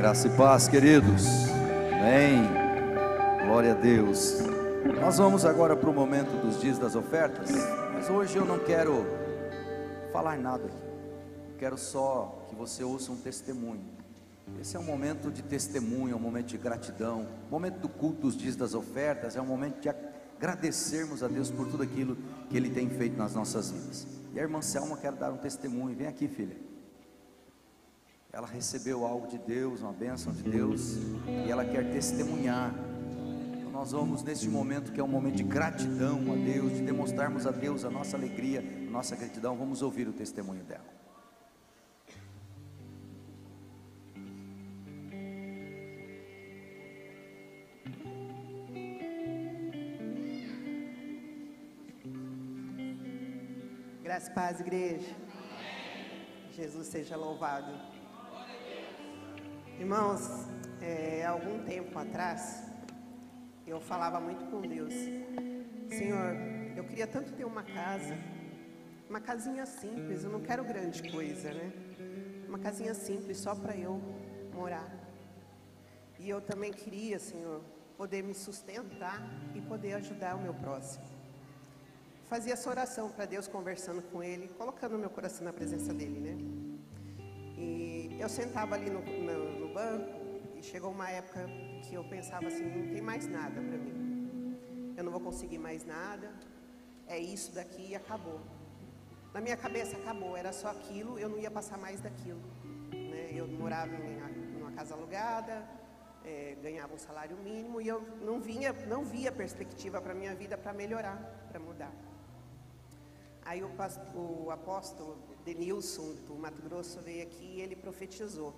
Graça e paz, queridos. Amém. Glória a Deus. Nós vamos agora para o momento dos dias das ofertas. Mas hoje eu não quero falar nada aqui. Eu quero só que você ouça um testemunho. Esse é um momento de testemunho, é um momento de gratidão. O momento do culto dos dias das ofertas é um momento de agradecermos a Deus por tudo aquilo que Ele tem feito nas nossas vidas. E a irmã Selma quer dar um testemunho. Vem aqui, filha. Ela recebeu algo de Deus, uma bênção de Deus, e ela quer testemunhar. Então nós vamos neste momento que é um momento de gratidão a Deus, de demonstrarmos a Deus a nossa alegria, a nossa gratidão. Vamos ouvir o testemunho dela. Graça e paz, igreja. Jesus seja louvado. Irmãos, há algum tempo atrás, eu falava muito com Deus: Senhor, eu queria tanto ter uma casa, uma casinha simples, eu não quero grande coisa, né? Uma casinha simples só para eu morar. E eu também queria, Senhor, poder me sustentar e poder ajudar o meu próximo. Fazia essa oração para Deus, conversando com Ele, colocando o meu coração na presença dEle, né? E eu sentava ali no banco, e chegou uma época que eu pensava assim: não tem mais nada para mim, eu não vou conseguir mais nada, é isso daqui e acabou. Na minha cabeça acabou, era só aquilo, eu não ia passar mais daquilo, né? Eu morava em uma casa alugada, ganhava um salário mínimo, e eu não via perspectiva para a minha vida para melhorar, para mudar. Aí o apóstolo Denilson, do Mato Grosso, veio aqui e ele profetizou: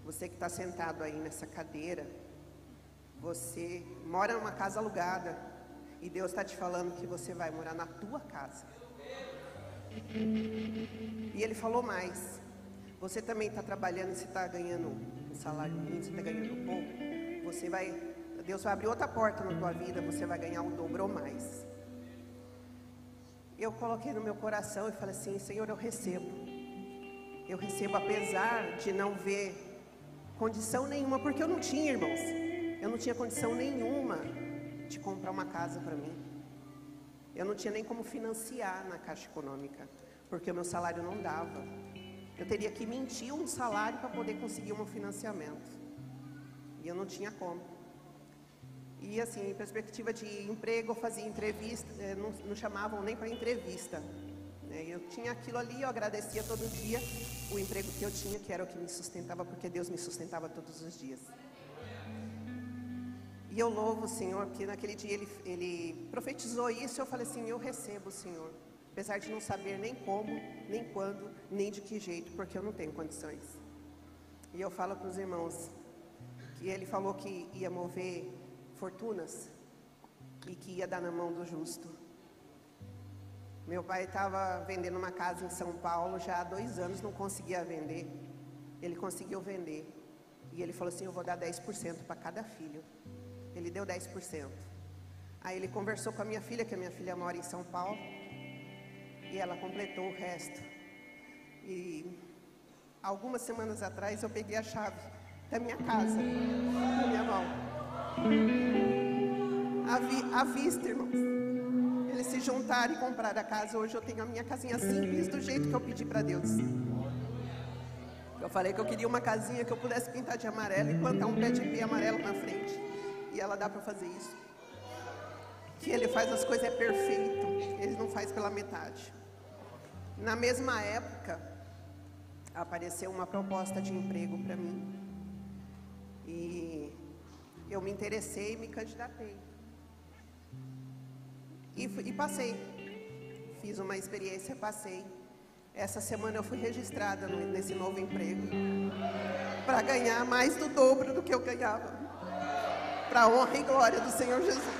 você que está sentado aí nessa cadeira, você mora numa casa alugada, e Deus está te falando que você vai morar na tua casa. E ele falou mais: você também está trabalhando, você está ganhando um salário mínimo, você está ganhando pouco, Deus vai abrir outra porta na tua vida, você vai ganhar o dobro ou mais. Eu coloquei no meu coração e falei assim: Senhor, eu recebo apesar de não ver condição nenhuma, porque eu não tinha, irmãos, eu não tinha condição nenhuma de comprar uma casa para mim, eu não tinha nem como financiar na Caixa Econômica, porque o meu salário não dava, eu teria que mentir um salário para poder conseguir um financiamento, e eu não tinha como. E assim, em perspectiva de emprego, eu fazia entrevista, não chamavam nem para entrevista, né? Eu tinha aquilo ali, eu agradecia todo dia o emprego que eu tinha, que era o que me sustentava, porque Deus me sustentava todos os dias. E eu louvo o Senhor, porque naquele dia ele profetizou isso, eu falei assim: eu recebo, Senhor, apesar de não saber nem como, nem quando, nem de que jeito, porque eu não tenho condições. E eu falo para os irmãos que Ele falou que ia mover fortunas e que ia dar na mão do justo. Meu pai estava vendendo uma casa em São Paulo já há 2 anos, não conseguia vender. Ele conseguiu vender e ele falou assim: eu vou dar 10% para cada filho. Ele deu 10%. Aí ele conversou com a minha filha, que a minha filha mora em São Paulo, e ela completou o resto. E algumas semanas atrás eu peguei a chave da minha casa na minha mão, à vista, irmãos. Eles se juntaram e compraram a casa. Hoje eu tenho a minha casinha simples, do jeito que eu pedi para Deus. Eu falei que eu queria uma casinha que eu pudesse pintar de amarelo e plantar um pé de ipê amarelo na frente, e ela dá para fazer isso. Que Ele faz as coisas perfeito, Ele não faz pela metade. Na mesma época apareceu uma proposta de emprego para mim, e eu me interessei e me candidatei. E passei. Fiz uma experiência, passei. Essa semana eu fui registrada nesse novo emprego, para ganhar mais do dobro do que eu ganhava, para a honra e glória do Senhor Jesus.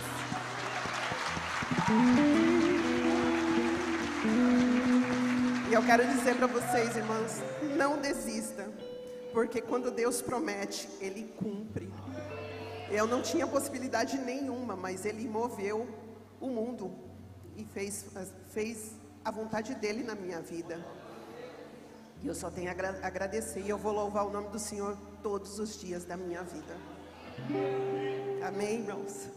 E eu quero dizer para vocês, irmãos, não desista, porque quando Deus promete, Ele cumpre. Eu não tinha possibilidade nenhuma, mas Ele moveu o mundo e fez a vontade dEle na minha vida. E eu só tenho a agradecer, e eu vou louvar o nome do Senhor todos os dias da minha vida. Amém, irmãos?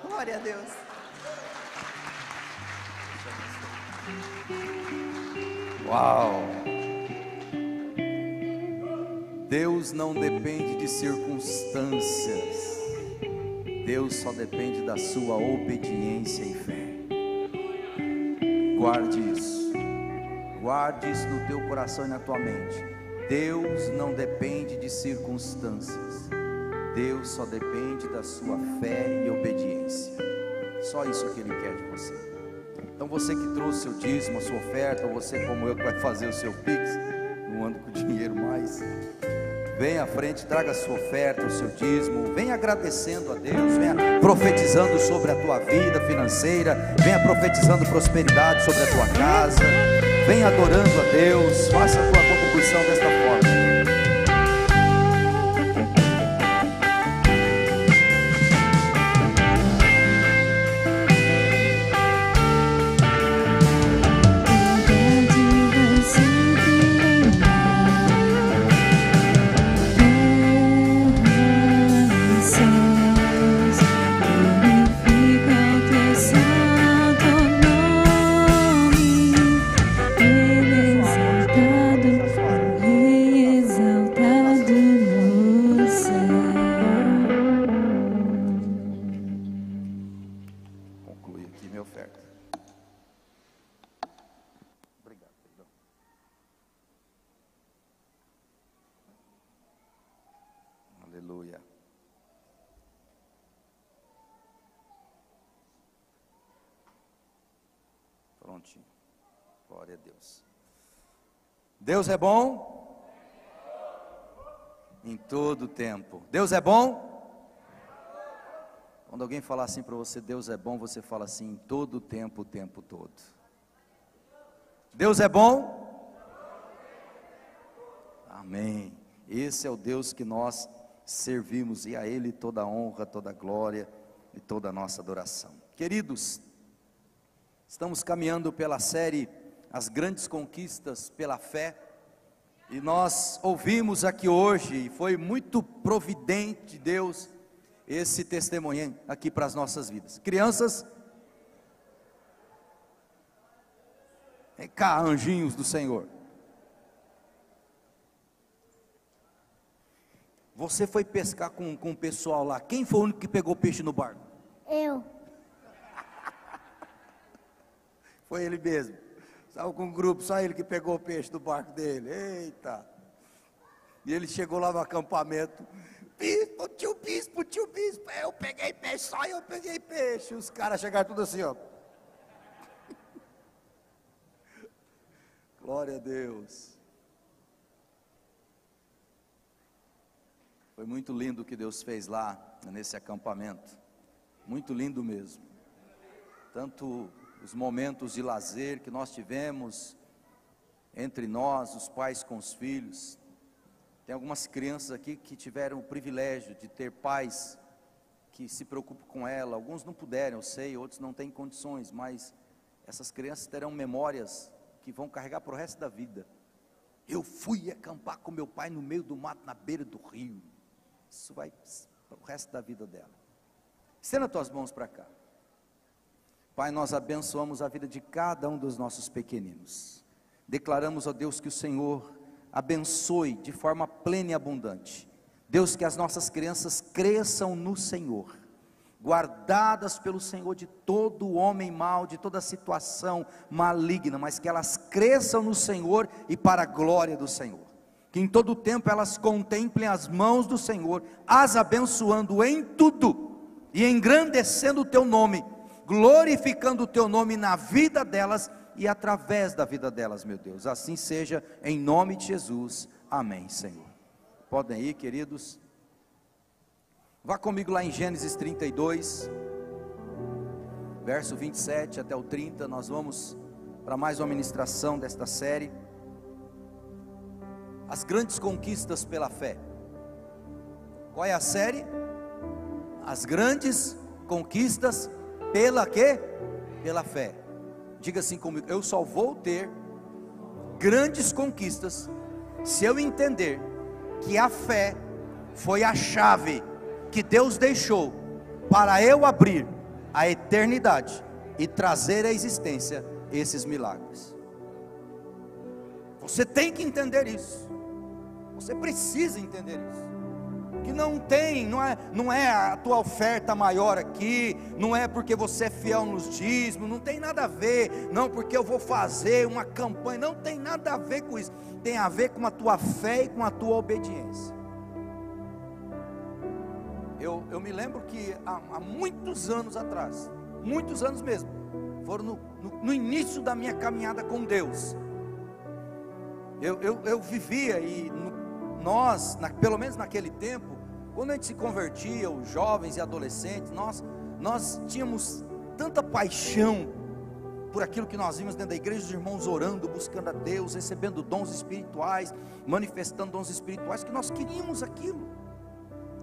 Glória a Deus. Uau! Deus não depende de circunstâncias, Deus só depende da sua obediência e fé. Guarde isso no teu coração e na tua mente. Deus não depende de circunstâncias, Deus só depende da sua fé e obediência. Só isso que Ele quer de você. Então você que trouxe seu dízimo, a sua oferta, ou você como eu que vai fazer o seu Pix, não ando com dinheiro mais, venha à frente, traga a sua oferta, o seu dízimo, venha agradecendo a Deus, venha profetizando sobre a tua vida financeira, venha profetizando prosperidade sobre a tua casa, venha adorando a Deus, faça a tua contribuição desta forma. Aleluia. Prontinho. Glória a Deus. Deus é bom em todo tempo. Deus é bom? Quando alguém falar assim para você, Deus é bom, você fala assim, em todo tempo, o tempo todo. Deus é bom? Amém. Esse é o Deus que nós servimos, e a Ele toda a honra, toda a glória e toda a nossa adoração. Queridos, estamos caminhando pela série As Grandes Conquistas pela Fé, e nós ouvimos aqui hoje, e foi muito providente Deus, esse testemunho aqui para as nossas vidas. Crianças, vem cá, anjinhos do Senhor. Você foi pescar com o pessoal lá. Quem foi o único que pegou peixe no barco? Eu. Foi ele mesmo. Estava com um grupo, só ele que pegou o peixe do barco dele. Eita! E ele chegou lá no acampamento. Bispo, tio bispo, eu peguei peixe, só eu peguei peixe. Os caras chegaram tudo assim, ó. Glória a Deus. Foi muito lindo o que Deus fez lá, nesse acampamento, muito lindo mesmo, tanto os momentos de lazer que nós tivemos, entre nós, os pais com os filhos. Tem algumas crianças aqui que tiveram o privilégio de ter pais que se preocupam com ela, alguns não puderam, eu sei, outros não têm condições, mas essas crianças terão memórias que vão carregar para o resto da vida. Eu fui acampar com meu pai no meio do mato, na beira do rio. Isso vai para o resto da vida dela. Estenda tuas mãos para cá. Pai, nós abençoamos a vida de cada um dos nossos pequeninos. Declaramos a Deus que o Senhor abençoe de forma plena e abundante. Deus, que as nossas crianças cresçam no Senhor, guardadas pelo Senhor de todo homem mau, de toda situação maligna, mas que elas cresçam no Senhor e para a glória do Senhor. Que em todo tempo elas contemplem as mãos do Senhor, as abençoando em tudo, e engrandecendo o teu nome, glorificando o teu nome na vida delas, e através da vida delas, meu Deus, assim seja, em nome de Jesus, amém, Senhor. Podem ir, queridos, vá comigo lá em Gênesis 32, verso 27 até o 30, nós vamos para mais uma ministração desta série, As Grandes Conquistas pela Fé. Qual é a série? As Grandes Conquistas pela quê? Pela fé. Diga assim comigo, eu só vou ter grandes conquistas Se eu entender que a fé foi a chave que Deus deixou para eu abrir a eternidade e trazer à existência esses milagres. Você tem que entender isso. Você precisa entender isso. Que não é a tua oferta maior aqui, não é porque você é fiel nos dízimos, não tem nada a ver, não porque eu vou fazer uma campanha, não tem nada a ver com isso, tem a ver com a tua fé e com a tua obediência. Eu me lembro que há muitos anos atrás, muitos anos mesmo, foram no início da minha caminhada com Deus, eu vivia e pelo menos naquele tempo, quando a gente se convertia, os jovens e adolescentes, nós tínhamos tanta paixão por aquilo que nós vimos dentro da igreja, os irmãos orando, buscando a Deus, recebendo dons espirituais, manifestando dons espirituais, que nós queríamos aquilo.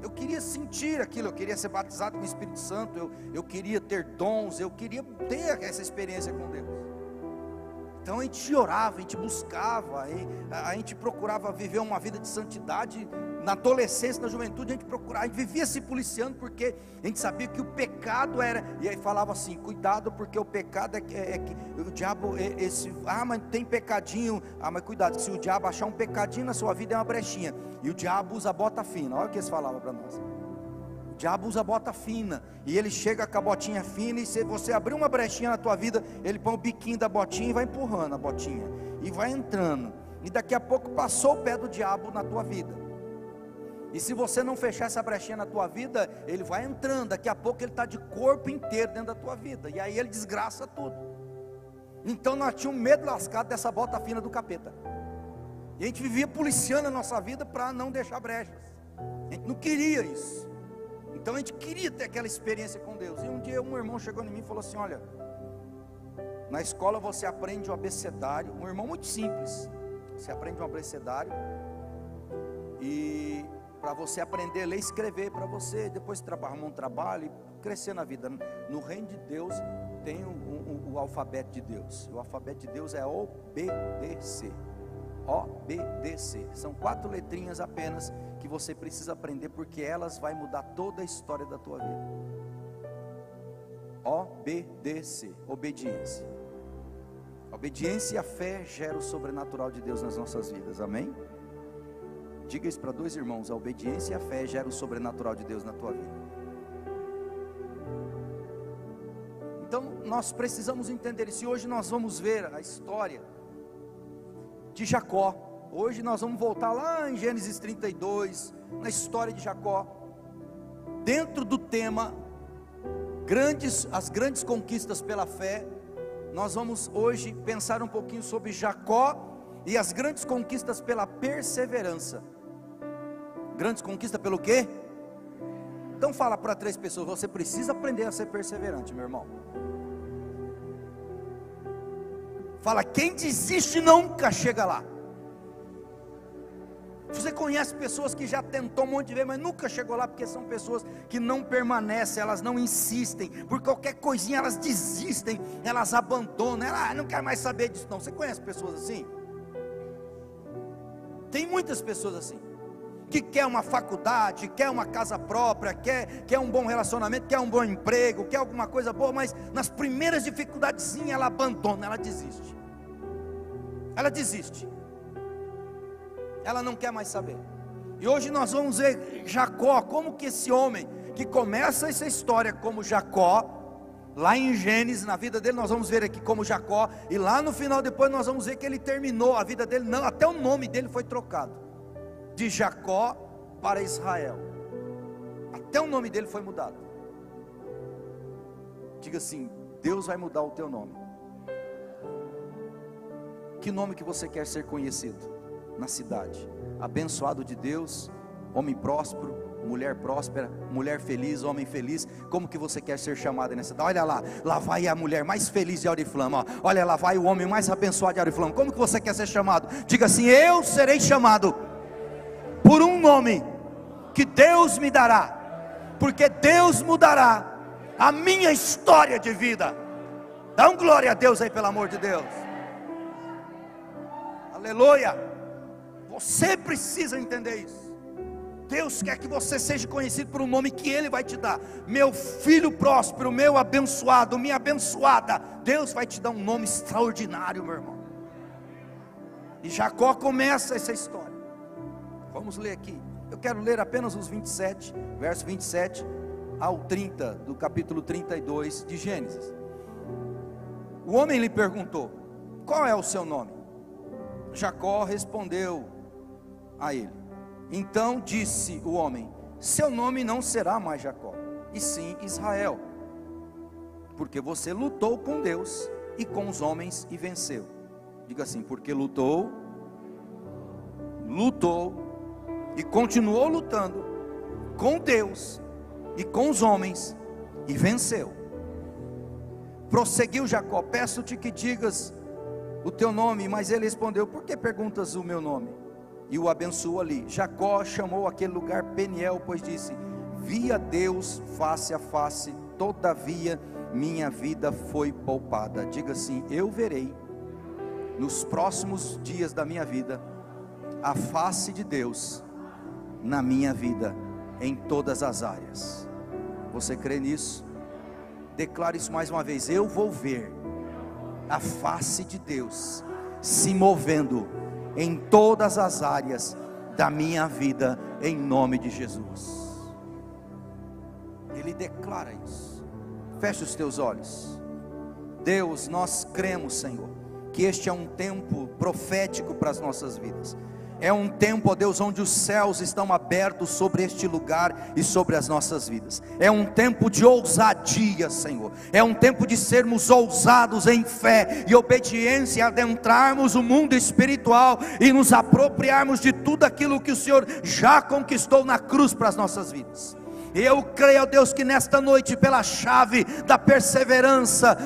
Eu queria sentir aquilo, eu queria ser batizado com o Espírito Santo, eu queria ter dons, eu queria ter essa experiência com Deus. Então a gente orava, a gente buscava, a gente procurava viver uma vida de santidade. Na adolescência, na juventude, a gente vivia se policiando, porque a gente sabia que o pecado era, e aí falava assim, cuidado, porque o pecado é que o diabo, mas tem pecadinho, mas cuidado, se o diabo achar um pecadinho na sua vida é uma brechinha, e o diabo usa bota fina, olha o que eles falavam para nós, o diabo usa bota fina, e ele chega com a botinha fina, e se você abrir uma brechinha na tua vida, ele põe o biquinho da botinha e vai empurrando a botinha, e vai entrando, e daqui a pouco passou o pé do diabo na tua vida. E se você não fechar essa brechinha na tua vida, ele vai entrando, daqui a pouco ele está de corpo inteiro dentro da tua vida, e aí ele desgraça tudo. Então nós tínhamos medo lascado dessa bota fina do capeta, e a gente vivia policiando a nossa vida para não deixar brechas, a gente não queria isso, então a gente queria ter aquela experiência com Deus. E um dia um irmão chegou em mim e falou assim, olha, na escola você aprende o abecedário, um irmão muito simples, você aprende um abecedário, e para você aprender a ler e escrever, para você depois trabalhar um trabalho e crescer na vida. No reino de Deus tem o alfabeto de Deus. O alfabeto de Deus é OBDC. OBDC. São 4 letrinhas apenas que você precisa aprender, porque elas vão mudar toda a história da tua vida. OBDC, obediência. A obediência e a fé geram o sobrenatural de Deus nas nossas vidas, amém? Diga isso para 2 irmãos, a obediência e a fé geram o sobrenatural de Deus na tua vida. Então nós precisamos entender isso, e hoje nós vamos ver a história de Jacó. Hoje nós vamos voltar lá em Gênesis 32, na história de Jacó, dentro do tema, as grandes conquistas pela fé. Nós vamos hoje pensar um pouquinho sobre Jacó e as grandes conquistas pela perseverança. Grandes conquistas pelo quê? Então fala para 3 pessoas, você precisa aprender a ser perseverante, meu irmão. Fala, quem desiste nunca chega lá. Você conhece pessoas que já tentou um monte de vezes, mas nunca chegou lá, porque são pessoas que não permanecem, elas não insistem, por qualquer coisinha elas desistem, elas abandonam, não quero mais saber disso não. Você conhece pessoas assim? Tem muitas pessoas assim, que quer uma faculdade, quer uma casa própria, quer um bom relacionamento, quer um bom emprego, quer alguma coisa boa, mas nas primeiras dificuldades ela abandona, ela desiste. Ela não quer mais saber. E hoje nós vamos ver Jacó, como que esse homem que começa essa história como Jacó, lá em Gênesis, na vida dele, nós vamos ver aqui como Jacó, e lá no final depois nós vamos ver que ele terminou a vida dele, não, até o nome dele foi trocado, de Jacó para Israel, até o nome dele foi mudado. Diga assim, Deus vai mudar o teu nome. Que nome que você quer ser conhecido na cidade? Abençoado de Deus, homem próspero, mulher próspera, mulher feliz, homem feliz. Como que você quer ser chamado nessa cidade? Olha lá vai a mulher mais feliz de Auriflama, olha lá vai o homem mais abençoado de Auriflama. Como que você quer ser chamado? Diga assim, eu serei chamado por um nome que Deus me dará, porque Deus mudará a minha história de vida. Dá um glória a Deus aí, pelo amor de Deus. Aleluia. Você precisa entender isso. Deus quer que você seja conhecido por um nome que Ele vai te dar. Meu filho próspero, meu abençoado, minha abençoada. Deus vai te dar um nome extraordinário, meu irmão. E Jacó começa essa história. Vamos ler aqui. Eu quero ler apenas os 27, verso 27 ao 30 do capítulo 32 de Gênesis. O homem lhe perguntou: qual é o seu nome? Jacó respondeu a ele. Então disse o homem: seu nome não será mais Jacó, e sim Israel, porque você lutou com Deus e com os homens e venceu. Diga assim: porque lutou e continuou lutando com Deus e com os homens e venceu. Prosseguiu Jacó: peço-te que digas o teu nome. Mas ele respondeu: por que perguntas o meu nome? E o abençoou ali. Jacó chamou aquele lugar Peniel, pois disse: vi a Deus face a face, todavia minha vida foi poupada. Diga assim: eu verei nos próximos dias da minha vida a face de Deus na minha vida, em todas as áreas. Você crê nisso? Declare isso mais uma vez: eu vou ver a face de Deus se movendo em todas as áreas da minha vida, em nome de Jesus. Ele declara isso. Feche os teus olhos. Deus, nós cremos, Senhor, que este é um tempo profético para as nossas vidas. É um tempo, ó Deus, onde os céus estão abertos sobre este lugar e sobre as nossas vidas. É um tempo de ousadia, Senhor. É um tempo de sermos ousados em fé e obediência, adentrarmos o mundo espiritual e nos apropriarmos de tudo aquilo que o Senhor já conquistou na cruz para as nossas vidas. Eu creio, ó Deus, que nesta noite, pela chave da perseverança,